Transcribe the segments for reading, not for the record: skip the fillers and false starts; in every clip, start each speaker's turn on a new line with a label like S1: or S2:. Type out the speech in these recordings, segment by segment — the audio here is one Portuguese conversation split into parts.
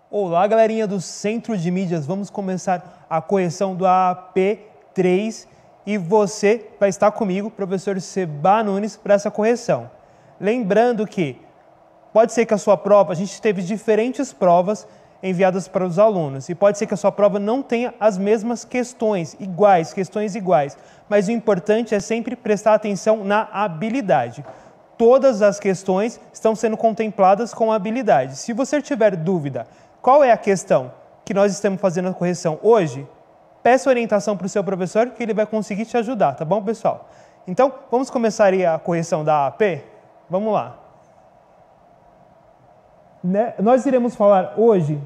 S1: Olá, galerinha do Centro de Mídias. Vamos começar a correção do AP3 e você vai estar comigo, professor Seba Nunes, para essa correção. Lembrando que pode ser que a sua prova, a gente teve diferentes provas enviadas para os alunos e pode ser que a sua prova não tenha as mesmas questões iguais, mas o importante é sempre prestar atenção na habilidade. Todas as questões estão sendo contempladas com habilidade. Se você tiver dúvida, qual é a questão que nós estamos fazendo a correção hoje, peça orientação para o seu professor que ele vai conseguir te ajudar, tá bom, pessoal? Então, vamos começar aí a correção da AP? Vamos lá. Nós iremos falar hoje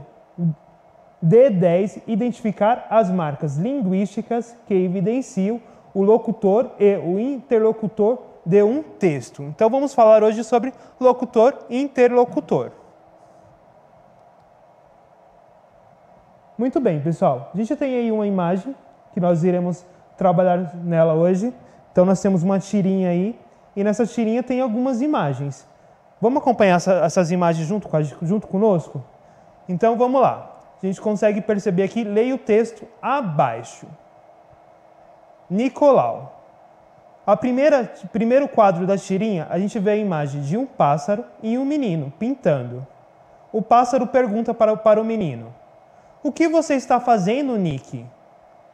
S1: D10, identificar as marcas linguísticas que evidenciam o locutor e o interlocutor de um texto. Então, vamos falar hoje sobre locutor e interlocutor. Muito bem, pessoal. A gente tem aí uma imagem que nós iremos trabalhar nela hoje. Então, nós temos uma tirinha aí e nessa tirinha tem algumas imagens. Vamos acompanhar essas imagens junto conosco? Então, vamos lá. A gente consegue perceber aqui, leia o texto abaixo. Nicolau. Primeiro quadro da tirinha, a gente vê a imagem de um pássaro e um menino pintando. O pássaro pergunta para o menino: "O que você está fazendo, Nick?"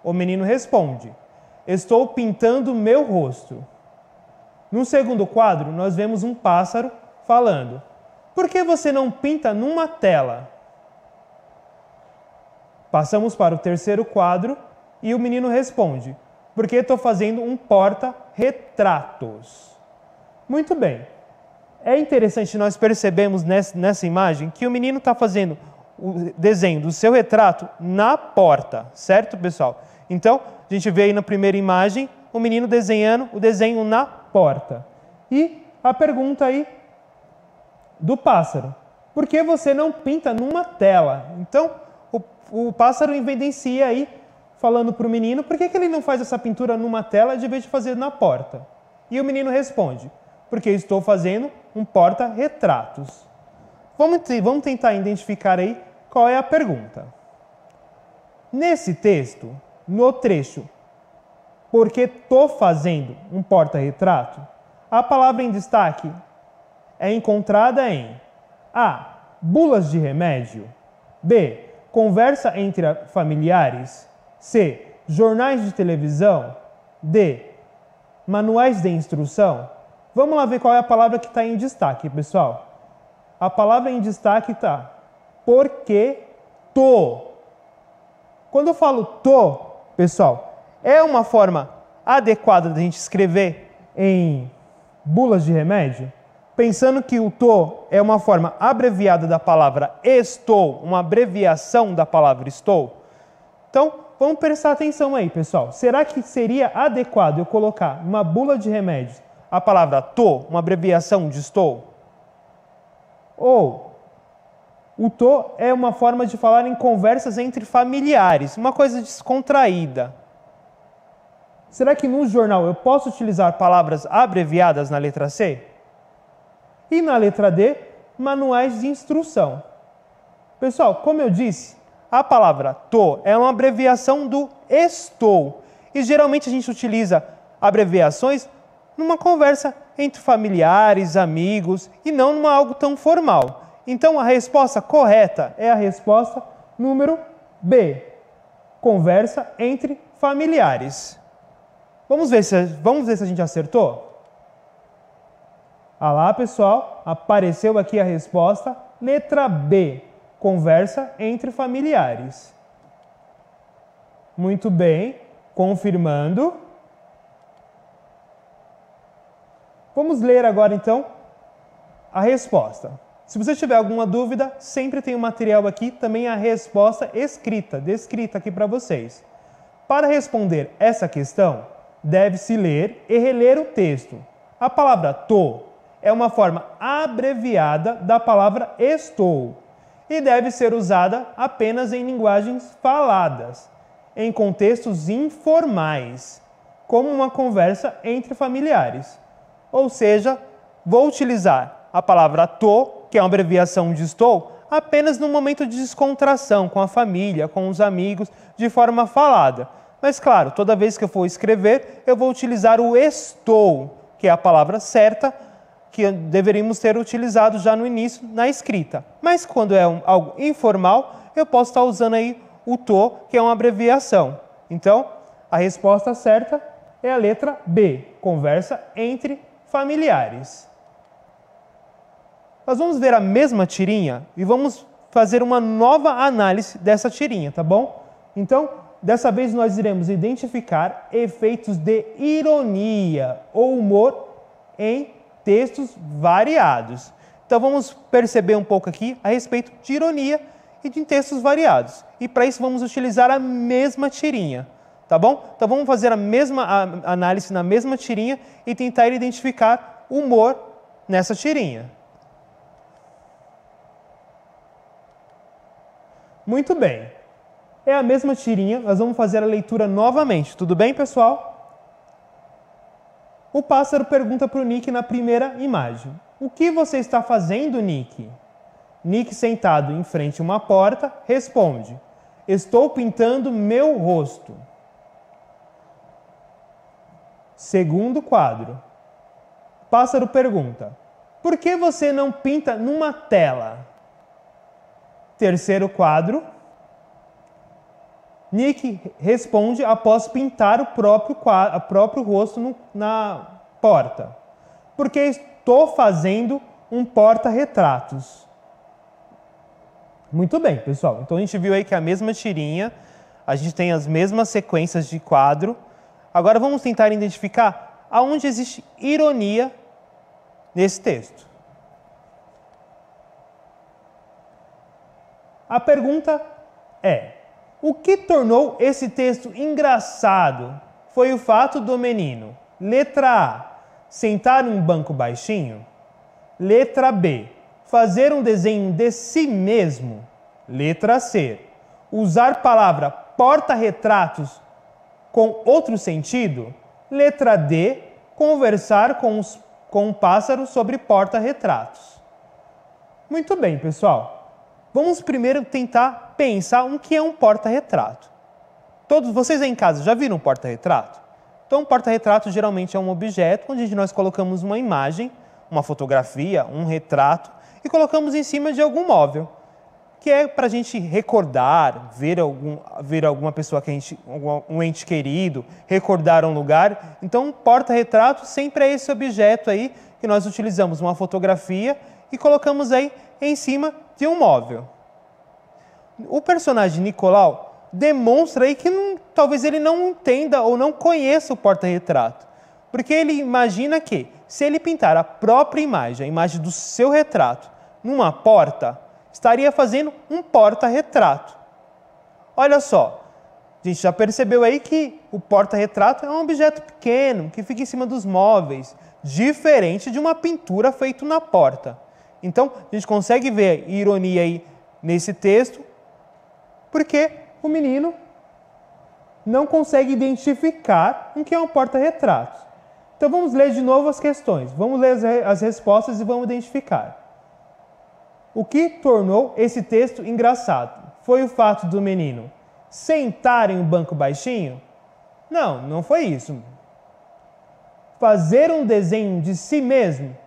S1: O menino responde: "Estou pintando meu rosto." No segundo quadro, nós vemos um pássaro falando: "Por que você não pinta numa tela?" Passamos para o terceiro quadro e o menino responde: "Porque estou fazendo um porta-retratos." Muito bem. É interessante nós percebemos nessa imagem que o menino está fazendo o desenho do seu retrato na porta, certo, pessoal? Então, a gente vê aí na primeira imagem o menino desenhando o desenho na porta. E a pergunta aí do pássaro: por que você não pinta numa tela? Então, o pássaro evidencia aí, falando para o menino, por que ele não faz essa pintura numa tela de vez de fazer na porta? E o menino responde: porque estou fazendo um porta-retratos. Vamos tentar identificar aí qual é a pergunta. Nesse texto, no trecho "porque estou fazendo um porta-retrato", a palavra em destaque é encontrada em A. bulas de remédio, B. conversa entre familiares, C. jornais de televisão, D. manuais de instrução. Vamos lá ver qual é a palavra que está em destaque, pessoal. A palavra em destaque está porque tô. Quando eu falo tô, pessoal, é uma forma adequada da gente escrever em bulas de remédio? Pensando que o tô é uma forma abreviada da palavra estou, uma abreviação da palavra estou. Então, vamos prestar atenção aí, pessoal. Será que seria adequado eu colocar numa bula de remédios a palavra tô, uma abreviação de estou? Ou o tô é uma forma de falar em conversas entre familiares, uma coisa descontraída. Será que no jornal eu posso utilizar palavras abreviadas na letra C? E na letra D, manuais de instrução. Pessoal, como eu disse, a palavra tô é uma abreviação do estou. E geralmente a gente utiliza abreviações numa conversa entre familiares, amigos, e não numa algo tão formal. Então a resposta correta é a resposta número B. Conversa entre familiares. Vamos ver se a gente acertou? Ah lá, pessoal, apareceu aqui a resposta, letra B, conversa entre familiares. Muito bem, confirmando. Vamos ler agora, então, a resposta. Se você tiver alguma dúvida, sempre tem um material aqui, também a resposta escrita, descrita aqui para vocês. Para responder essa questão, deve-se ler e reler o texto. A palavra tô é uma forma abreviada da palavra estou e deve ser usada apenas em linguagens faladas, em contextos informais, como uma conversa entre familiares. Ou seja, vou utilizar a palavra tô, que é uma abreviação de estou, apenas no momento de descontração, com a família, com os amigos, de forma falada. Mas claro, toda vez que eu for escrever, eu vou utilizar o estou, que é a palavra certa, que deveríamos ter utilizado já no início na escrita. Mas quando é algo informal, eu posso estar usando aí o tô, que é uma abreviação. Então, a resposta certa é a letra B, conversa entre familiares. Nós vamos ver a mesma tirinha e vamos fazer uma nova análise dessa tirinha, tá bom? Então, dessa vez nós iremos identificar efeitos de ironia ou humor em textos variados. Então vamos perceber um pouco aqui a respeito de ironia e de textos variados. E para isso vamos utilizar a mesma tirinha, tá bom? Então vamos fazer a mesma análise na mesma tirinha e tentar identificar humor nessa tirinha. Muito bem. É a mesma tirinha, nós vamos fazer a leitura novamente. Tudo bem, pessoal? O pássaro pergunta para o Nick na primeira imagem. O que você está fazendo, Nick? Nick, sentado em frente a uma porta, responde. Estou pintando meu rosto. Segundo quadro. O pássaro pergunta. Por que você não pinta numa tela? Terceiro quadro. Nick responde após pintar o próprio rosto na porta. Porque estou fazendo um porta-retratos. Muito bem, pessoal. Então a gente viu aí que é a mesma tirinha, a gente tem as mesmas sequências de quadro. Agora vamos tentar identificar aonde existe ironia nesse texto. A pergunta é: o que tornou esse texto engraçado foi o fato do menino, letra A, sentar em um banco baixinho, letra B, fazer um desenho de si mesmo, letra C, usar a palavra porta-retratos com outro sentido, letra D, conversar com um pássaro sobre porta-retratos. Muito bem, pessoal. Vamos primeiro tentar pensar o que é um porta-retrato. Todos vocês aí em casa já viram um porta-retrato? Então, um porta-retrato geralmente é um objeto onde nós colocamos uma imagem, uma fotografia, um retrato e colocamos em cima de algum móvel, que é para a gente recordar, ver alguma pessoa um ente querido, recordar um lugar. Então, um porta-retrato sempre é esse objeto aí que nós utilizamos uma fotografia e colocamos aí em cima de um móvel. O personagem Nicolau demonstra aí que talvez ele não entenda ou não conheça o porta-retrato, porque ele imagina que se ele pintar a própria imagem, a imagem do seu retrato, numa porta, estaria fazendo um porta-retrato. Olha só, a gente já percebeu aí que o porta-retrato é um objeto pequeno que fica em cima dos móveis, diferente de uma pintura feita na porta. Então, a gente consegue ver ironia aí nesse texto, porque o menino não consegue identificar o que é um porta-retratos. Então, vamos ler de novo as questões. Vamos ler as respostas e vamos identificar. O que tornou esse texto engraçado? Foi o fato do menino sentar em um banco baixinho? Não, não foi isso. Fazer um desenho de si mesmo?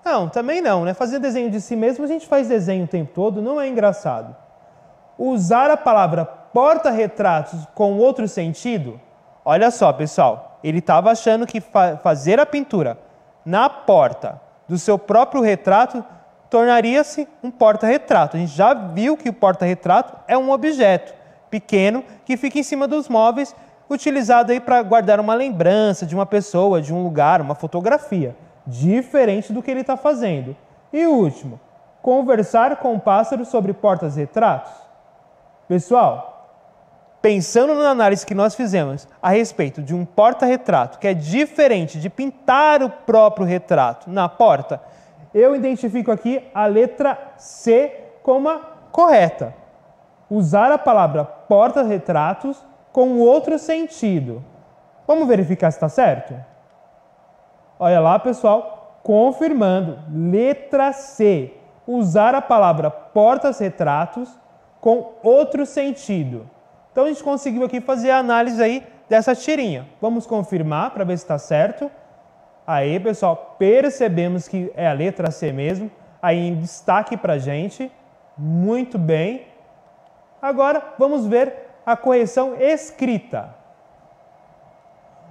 S1: Não, também não, né? Fazer desenho de si mesmo, a gente faz desenho o tempo todo, não é engraçado. Usar a palavra porta-retratos com outro sentido? Olha só, pessoal, ele estava achando que fazer a pintura na porta do seu próprio retrato tornaria-se um porta-retrato. A gente já viu que o porta-retrato é um objeto pequeno que fica em cima dos móveis, utilizado aí para guardar uma lembrança de uma pessoa, de um lugar, uma fotografia. Diferente do que ele está fazendo. E o último, conversar com o pássaro sobre porta-retratos. Pessoal, pensando na análise que nós fizemos a respeito de um porta-retrato, que é diferente de pintar o próprio retrato na porta, eu identifico aqui a letra C como a correta. Usar a palavra porta-retratos com outro sentido. Vamos verificar se está certo? Olha lá, pessoal, confirmando, letra C, usar a palavra portas-retratos com outro sentido. Então a gente conseguiu aqui fazer a análise aí dessa tirinha. Vamos confirmar para ver se está certo. Aí, pessoal, percebemos que é a letra C mesmo. Aí em destaque para a gente. Muito bem. Agora vamos ver a correção escrita.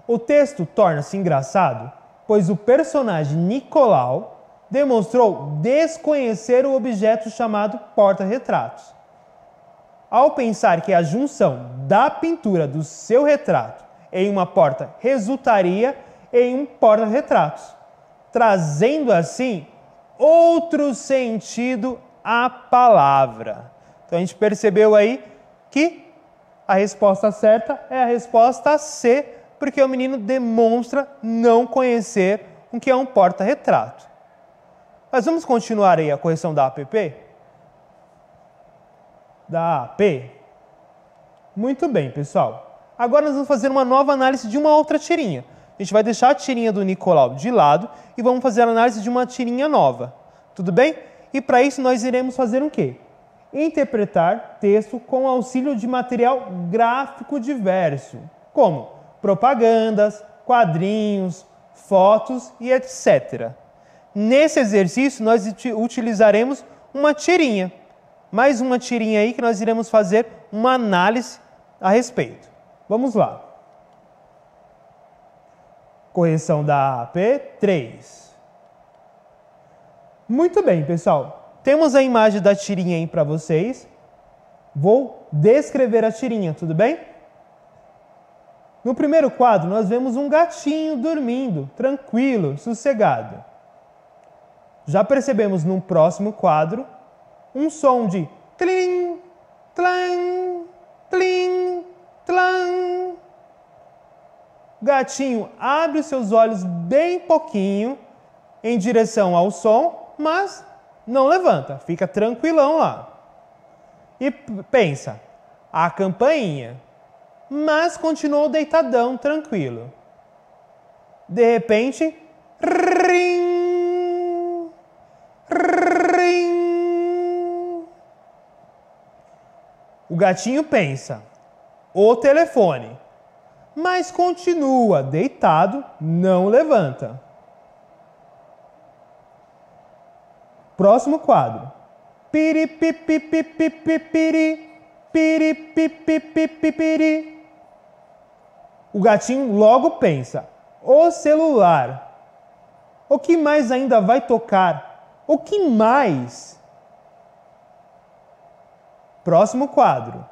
S1: O texto torna-se engraçado, pois o personagem Nicolau demonstrou desconhecer o objeto chamado porta-retratos. Ao pensar que a junção da pintura do seu retrato em uma porta resultaria em um porta-retratos, trazendo assim outro sentido à palavra. Então a gente percebeu aí que a resposta certa é a resposta C, porque o menino demonstra não conhecer o que é um porta-retrato. Mas vamos continuar aí a correção da APP? Da AP? Muito bem, pessoal. Agora nós vamos fazer uma nova análise de uma outra tirinha. A gente vai deixar a tirinha do Nicolau de lado e vamos fazer a análise de uma tirinha nova. Tudo bem? E para isso nós iremos fazer o quê? Interpretar texto com auxílio de material gráfico diverso, como propagandas, quadrinhos, fotos e etc. Nesse exercício nós utilizaremos uma tirinha. Mais uma tirinha aí que nós iremos fazer uma análise a respeito. Vamos lá. Correção da AP3. Muito bem, pessoal. Temos a imagem da tirinha aí para vocês. Vou descrever a tirinha, tudo bem? No primeiro quadro, nós vemos um gatinho dormindo, tranquilo, sossegado. Já percebemos no próximo quadro um som de tlim, tlam, tlim, tlam. O gatinho abre os seus olhos bem pouquinho em direção ao som, mas não levanta, fica tranquilão lá. E pensa, a campainha, mas continuou deitadão, tranquilo. De repente, ring, ring. O gatinho pensa, o telefone, mas continua deitado, não levanta. Próximo quadro. Piri, pipi, pipi, pipiri, piri, pipi, pipiri. O gatinho logo pensa, o celular. O que mais ainda vai tocar? O que mais? Próximo quadro.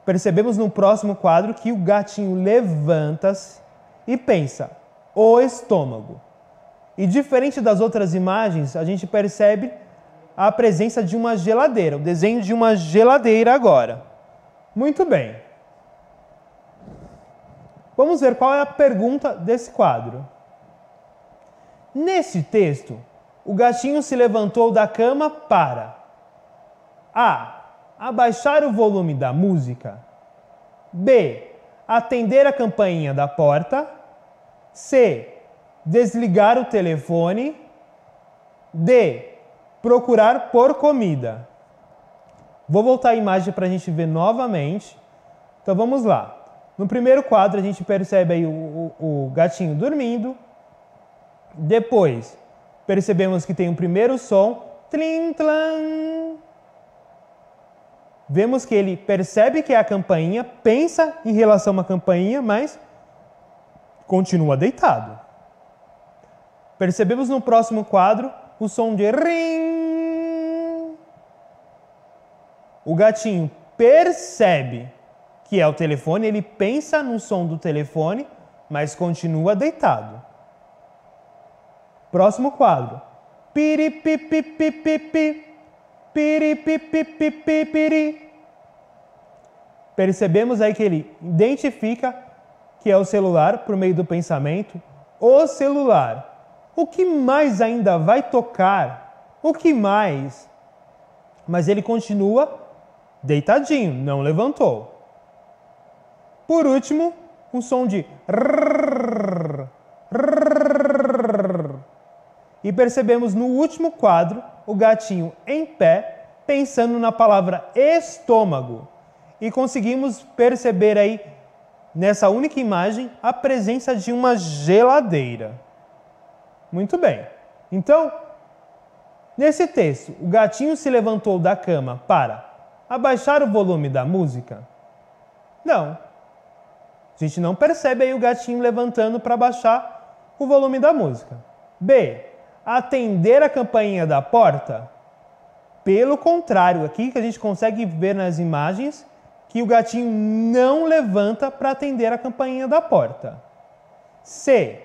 S1: Percebemos no próximo quadro que o gatinho levanta-se e pensa, o estômago. E diferente das outras imagens, a gente percebe a presença de uma geladeira, o desenho de uma geladeira agora. Muito bem. Vamos ver qual é a pergunta desse quadro. Nesse texto, o gatinho se levantou da cama para A. Abaixar o volume da música. B. Atender a campainha da porta. C. Desligar o telefone. D. Procurar por comida. Vou voltar a imagem para a gente ver novamente. Então vamos lá. No primeiro quadro a gente percebe aí o gatinho dormindo. Depois percebemos que tem um primeiro som. Tlim, tlam. Vemos que ele percebe que é a campainha, pensa em relação a uma campainha, mas continua deitado. Percebemos no próximo quadro o som de ring. O gatinho percebe que é o telefone, ele pensa no som do telefone, mas continua deitado. Próximo quadro. Piri, pipi, pipi, pipi. Piri, pipi, pipi, piri. Percebemos aí que ele identifica que é o celular por meio do pensamento. O celular. O que mais ainda vai tocar? O que mais? Mas ele continua deitadinho, não levantou. Por último, um som de rrr, rrr. E percebemos no último quadro o gatinho em pé, pensando na palavra estômago. E conseguimos perceber aí, nessa única imagem, a presença de uma geladeira. Muito bem. Então, nesse texto, o gatinho se levantou da cama para abaixar o volume da música? Não. A gente não percebe aí o gatinho levantando para baixar o volume da música. B. Atender a campainha da porta? Pelo contrário, aqui que a gente consegue ver nas imagens que o gatinho não levanta para atender a campainha da porta. C.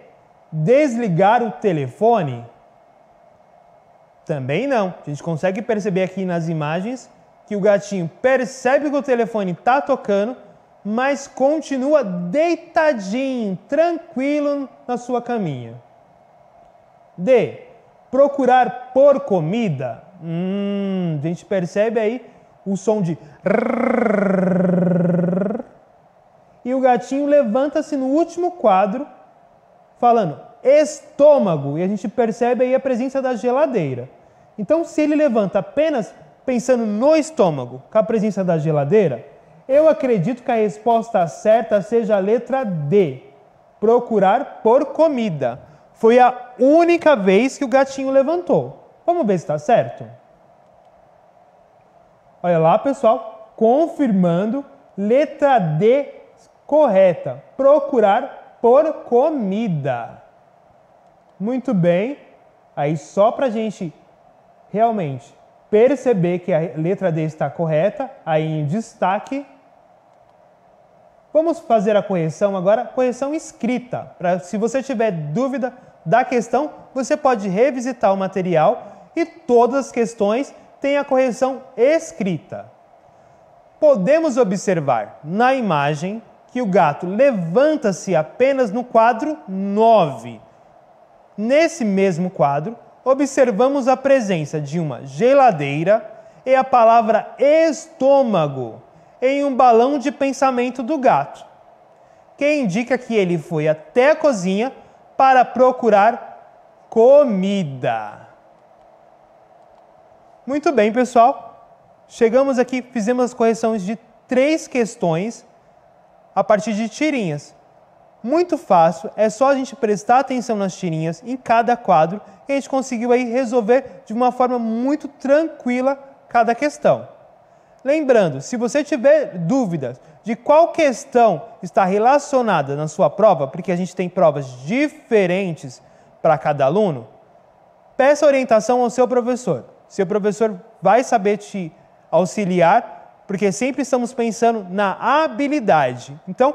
S1: Desligar o telefone? Também não. A gente consegue perceber aqui nas imagens que o gatinho percebe que o telefone está tocando, mas continua deitadinho, tranquilo na sua caminha. D. Procurar por comida? A gente percebe aí o som de rrr, e o gatinho levanta-se no último quadro falando estômago, e a gente percebe aí a presença da geladeira. Então, se ele levanta apenas pensando no estômago, com a presença da geladeira, eu acredito que a resposta certa seja a letra D, procurar por comida. Foi a única vez que o gatinho levantou. Vamos ver se está certo? Olha lá, pessoal, confirmando, letra D correta, procurar por comida. Muito bem, aí só para a gente realmente perceber que a letra D está correta, aí em destaque, vamos fazer a correção agora, correção escrita. Se você tiver dúvida da questão, você pode revisitar o material e todas as questões têm a correção escrita. Podemos observar na imagem que o gato levanta-se apenas no quadro 9. Nesse mesmo quadro, observamos a presença de uma geladeira e a palavra estômago em um balão de pensamento do gato, que indica que ele foi até a cozinha para procurar comida. Muito bem, pessoal. Chegamos aqui, fizemos as correções de 3 questões a partir de tirinhas. Muito fácil, é só a gente prestar atenção nas tirinhas em cada quadro e a gente conseguiu aí resolver de uma forma muito tranquila cada questão. Lembrando, se você tiver dúvidas de qual questão está relacionada na sua prova, porque a gente tem provas diferentes para cada aluno, peça orientação ao seu professor. Seu professor vai saber te auxiliar, porque sempre estamos pensando na habilidade. Então,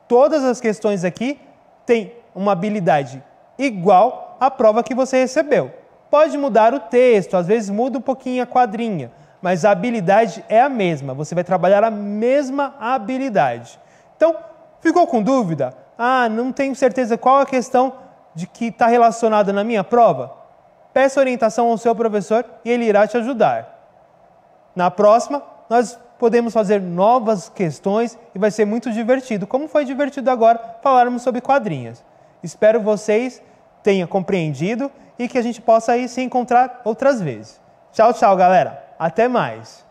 S1: todas as questões aqui têm uma habilidade igual à prova que você recebeu. Pode mudar o texto, às vezes muda um pouquinho a quadrinha, mas a habilidade é a mesma. Você vai trabalhar a mesma habilidade. Então, ficou com dúvida? Não tenho certeza qual a questão de que está relacionada na minha prova? Peça orientação ao seu professor e ele irá te ajudar. Na próxima, nós podemos fazer novas questões e vai ser muito divertido, como foi divertido agora falarmos sobre quadrinhas. Espero vocês tenham compreendido e que a gente possa aí se encontrar outras vezes. Tchau, tchau, galera. Até mais.